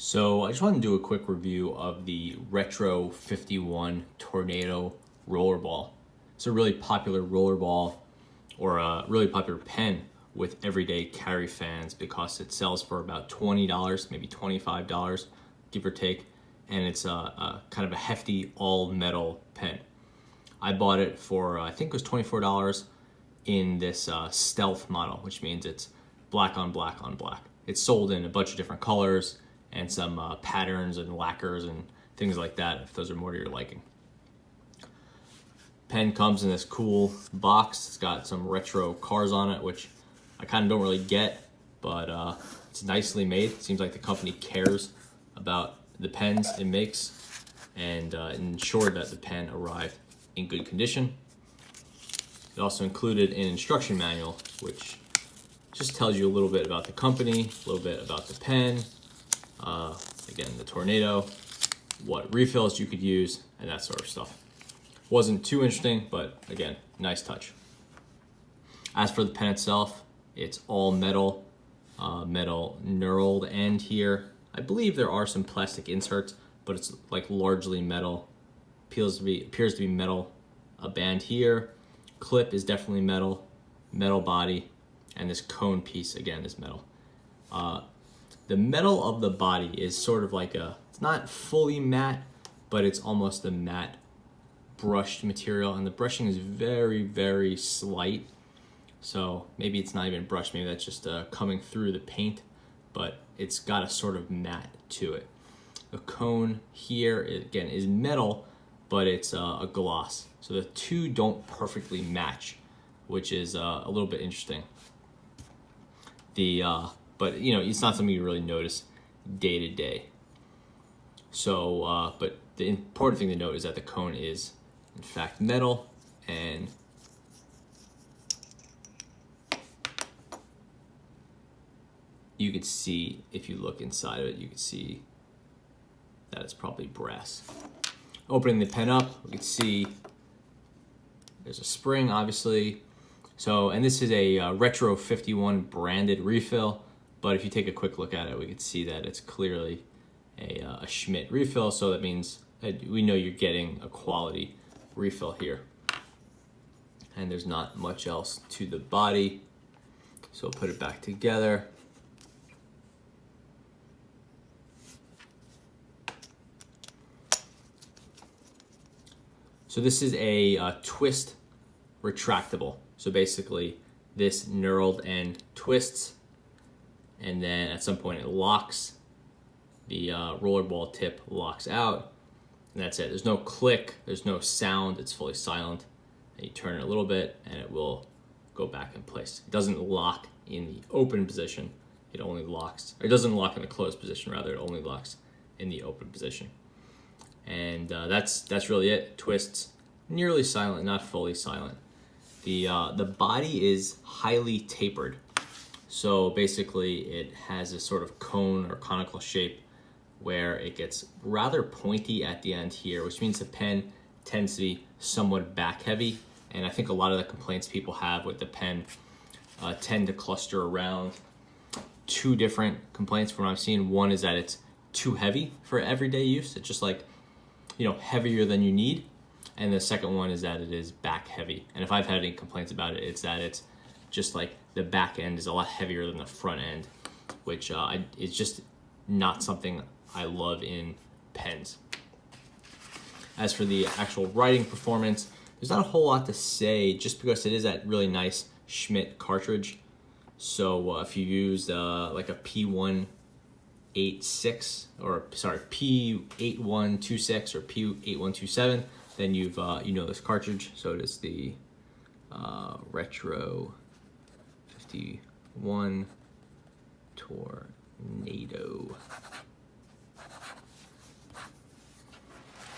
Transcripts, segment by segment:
So I just want to do a quick review of the Retro 51 Tornado Rollerball. It's a really popular rollerball, or a really popular pen with everyday carry fans because it sells for about $20, maybe $25, give or take, and it's a kind of a hefty all metal pen. I bought it for I think it was $24 in this stealth model, which means it's black on black on black. It's sold in a bunch of different colors and some patterns and lacquers and things like that, if those are more to your liking. Pen comes in this cool box. It's got some retro cars on it, which I kind of don't really get, but it's nicely made. It seems like the company cares about the pens it makes and ensured that the pen arrived in good condition. It also included an instruction manual, which just tells you a little bit about the company, a little bit about the pen, again, the Tornado, what refills you could use, and that sort of stuff. Wasn't too interesting, but again, nice touch. As for the pen itself, it's all metal, metal knurled end here. I believe there are some plastic inserts, but it's like largely metal. Appears to be metal. A band here. Clip is definitely metal, metal body, and this cone piece again is metal. The metal of the body is sort of like it's not fully matte, but it's almost a matte brushed material, and the brushing is very, very slight. So maybe it's not even brushed, maybe that's just coming through the paint, but it's got a sort of matte to it. The cone here, again, is metal, but it's a gloss. So the two don't perfectly match, which is a little bit interesting. But you know, it's not something you really notice day to day. So, but the important thing to note is that the cone is in fact metal, and you could see, if you look inside of it, you can see that it's probably brass. Opening the pen up, we can see there's a spring, obviously. So, and this is a Retro 51 branded refill, but if you take a quick look at it, we can see that it's clearly a Schmidt refill, so that means that we know you're getting a quality refill here. And there's not much else to the body, so we'll put it back together. So this is a twist retractable. So basically this knurled end twists, and then at some point it locks. The rollerball tip locks out, and that's it. There's no click, there's no sound, it's fully silent. And you turn it a little bit and it will go back in place. It doesn't lock in the open position, it only locks, or it doesn't lock in the closed position, rather it only locks in the open position. And that's really it. Twists, nearly silent, not fully silent. The body is highly tapered. So basically it has a sort of cone or conical shape where it gets rather pointy at the end here, which means the pen tends to be somewhat back heavy. And I think a lot of the complaints people have with the pen tend to cluster around two different complaints from what I've seen. One is that it's too heavy for everyday use. It's just like, you know, heavier than you need. And the second one is that it is back heavy. And if I've had any complaints about it, it's that it's just like the back end is a lot heavier than the front end, which is just not something I love in pens. As for the actual writing performance, there's not a whole lot to say, just because it is that really nice Schmidt cartridge. So if you use like a P186, or sorry, P8126 or P8127, then you know this cartridge. So it is the Retro 51 Tornado.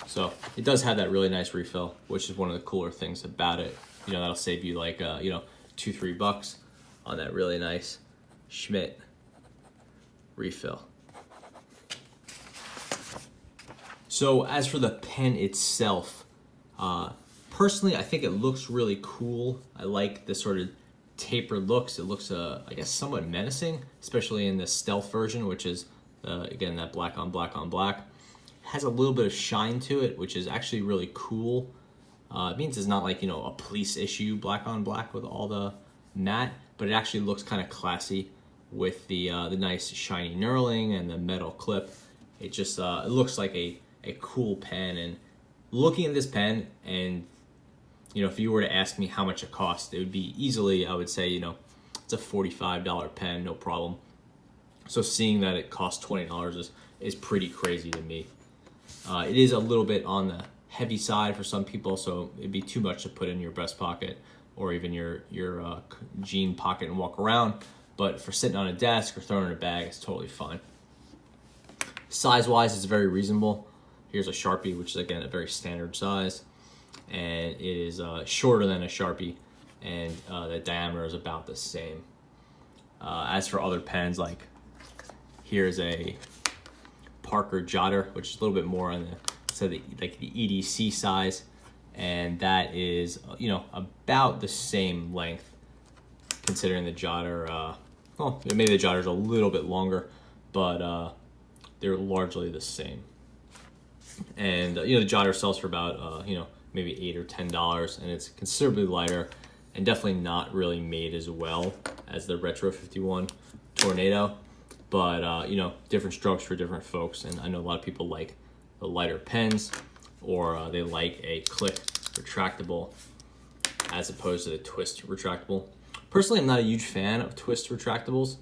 So it does have that really nice refill, which is one of the cooler things about it. You know, that'll save you like $2-3 on that really nice Schmidt refill. So as for the pen itself, personally, I think it looks really cool. I like the sort of tapered looks. It looks, I guess, somewhat menacing, especially in the stealth version, which is Again, that black on black on black. Has a little bit of shine to it, which is actually really cool. It means it's not like, a police issue black on black with all the matte, but it actually looks kind of classy with the nice shiny knurling and the metal clip. It just it looks like a cool pen. And looking at this pen, and if you were to ask me how much it costs, it would be easily, I would say, it's a $45 pen, no problem. So seeing that it costs $20 is pretty crazy to me. It is a little bit on the heavy side for some people, so it'd be too much to put in your breast pocket or even your jean pocket and walk around. But for sitting on a desk or throwing in a bag, it's totally fine. Size-wise, it's very reasonable. Here's a Sharpie, which is, again, a very standard size. And it is shorter than a Sharpie, and the diameter is about the same. As for other pens, like here's a Parker Jotter, which is a little bit more on the EDC size, and that is about the same length, considering the Jotter. Well, maybe the Jotter's a little bit longer, but they're largely the same. And the Jotter sells for about maybe $8 or $10, and it's considerably lighter and definitely not really made as well as the Retro 51 Tornado. But different strokes for different folks, and I know a lot of people like the lighter pens, or they like a click retractable as opposed to the twist retractable. Personally, I'm not a huge fan of twist retractables,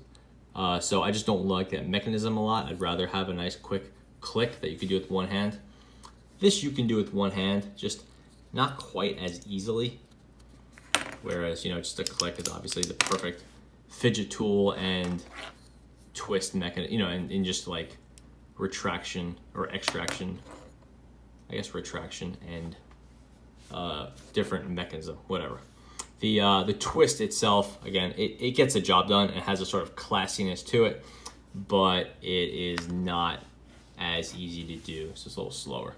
so I just don't like that mechanism a lot. I'd rather have a nice quick click that you could do with one hand. This you can do with one hand, just not quite as easily. Whereas, just a click is obviously the perfect fidget tool and twist mechanism, and just like retraction or extraction, I guess retraction and different mechanism, whatever. The twist itself, again, it gets the job done and has a sort of classiness to it, but it is not as easy to do, so it's a little slower.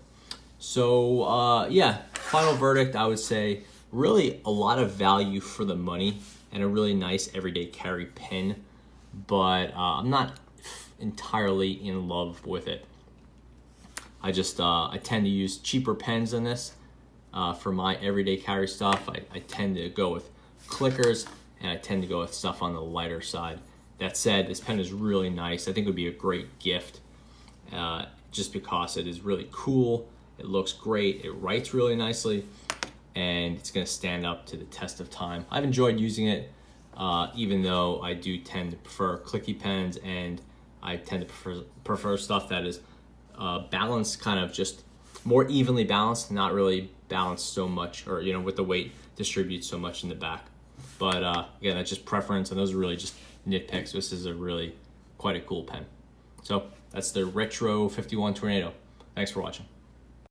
So yeah, final verdict, I would say really a lot of value for the money and a really nice everyday carry pen, but I'm not entirely in love with it. I tend to use cheaper pens than this for my everyday carry stuff. I tend to go with clickers, and I tend to go with stuff on the lighter side. That said, this pen is really nice. I think it would be a great gift just because it is really cool. It looks great. It writes really nicely, and it's going to stand up to the test of time. I've enjoyed using it, even though I do tend to prefer clicky pens, and I tend to prefer stuff that is balanced, kind of just more evenly balanced, not really balanced so much, or with the weight distributes so much in the back. But again, that's just preference, and those are really just nitpicks. This is a really quite a cool pen. So that's the Retro 51 Tornado. Thanks for watching.